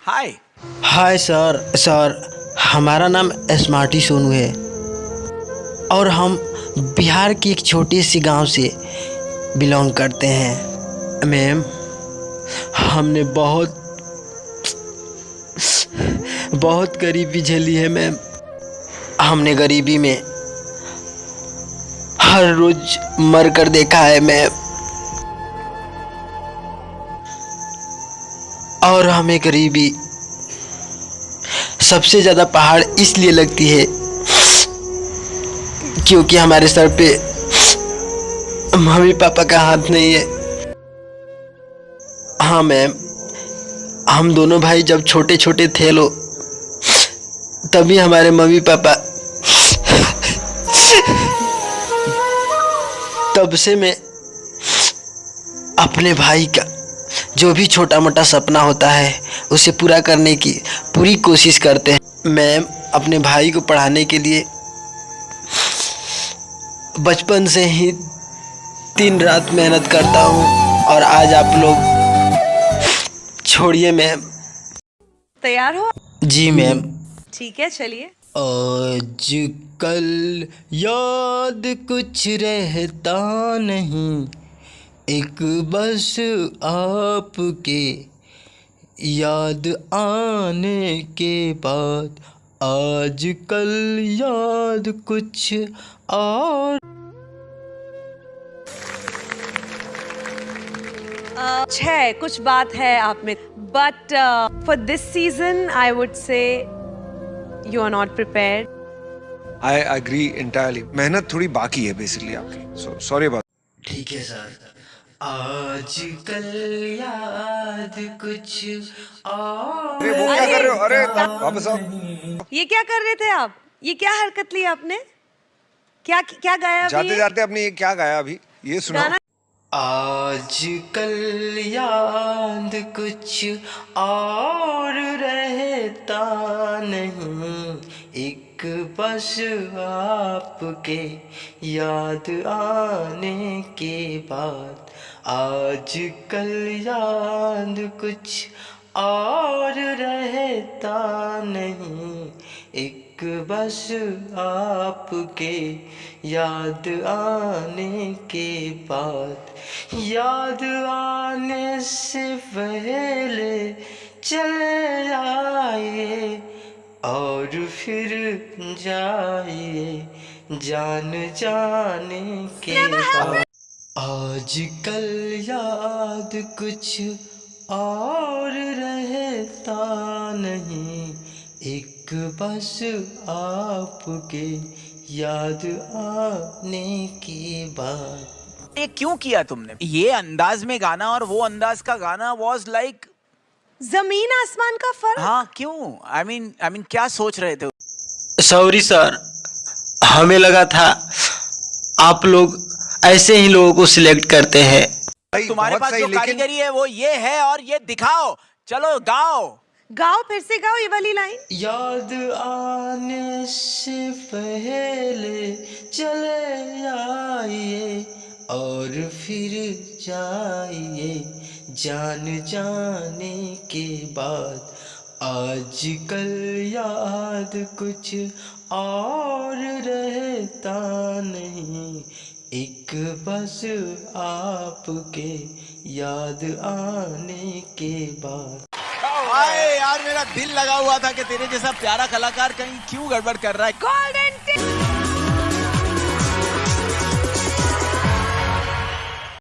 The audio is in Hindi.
हाय। Hi sir. हमारा नाम स्मार्टी सोनू है और हम बिहार की एक छोटी सी गांव से बिलोंग करते हैं। मैम, हमने बहुत गरीबी झेली है मैम। हमने गरीबी में हर रोज मर कर देखा है मैम। और हमें गरीबी सबसे ज़्यादा पहाड़ इसलिए लगती है क्योंकि हमारे सर पे मम्मी पापा का हाथ नहीं है। हाँ मैम, हम दोनों भाई जब छोटे छोटे थे लो तभी हमारे मम्मी पापा तब से मैं अपने भाई का जो भी छोटा मोटा सपना होता है उसे पूरा करने की पूरी कोशिश करते हैं। मैम, अपने भाई को पढ़ाने के लिए बचपन से ही दिन रात मेहनत करता हूँ और आज आप लोग छोड़िए मैम। तैयार हो? जी मैम। ठीक है, चलिए। आज कल याद कुछ रहता नहीं, एक बस आपके याद आने के बाद आज कल याद कुछ और। है कुछ बात है आप में, but for this season I would say you are not prepared. I agree entirely. मेहनत थोड़ी बाकी है बेसिकली आपकी, सो सॉरी अबाउट। ठीक है सर। आज कल याद कुछ और। अरे वो क्या कर रहे हो? अरे वापस आओ। ये क्या कर रहे थे आप? ये क्या हरकत ली आपने? क्या क्या गाया अभी? जाते जाते आपने ये क्या गाया अभी? ये सुनाओ। गाना? आज कल याद कुछ और रहता नहीं, एक बस आपके याद आने के बाद आज कल याद कुछ और रहता नहीं, एक बस आपके याद आने के बाद, याद आने से पहले चले आइए और फिर जाइए जान जाने के बाद। आज कल याद कुछ और रहता नहीं, एक बस आपके याद आने के बाद। ये क्यों किया तुमने? ये अंदाज में गाना और वो अंदाज का गाना वाज लाइक जमीन आसमान का फर्क। हाँ, क्यों? आई मीन क्या सोच रहे थे? सॉरी सर, हमें लगा था आप लोग ऐसे ही लोगों को सिलेक्ट करते हैं। तुम्हारे पास जो कारीगरी है वो ये है और ये दिखाओ। चलो गाओ। गाओ, फिर से गाओ ये वाली लाइन। याद आने से पहले चले आइए और फिर जाइए जान जाने के बाद, आज कल याद कुछ और रहता नहीं, एक बस आपके याद आने के बाद। आए यार, मेरा दिल लगा हुआ था कि तेरे जैसा प्यारा कलाकार कहीं क्यों गड़बड़ कर रहा है। गोल्डन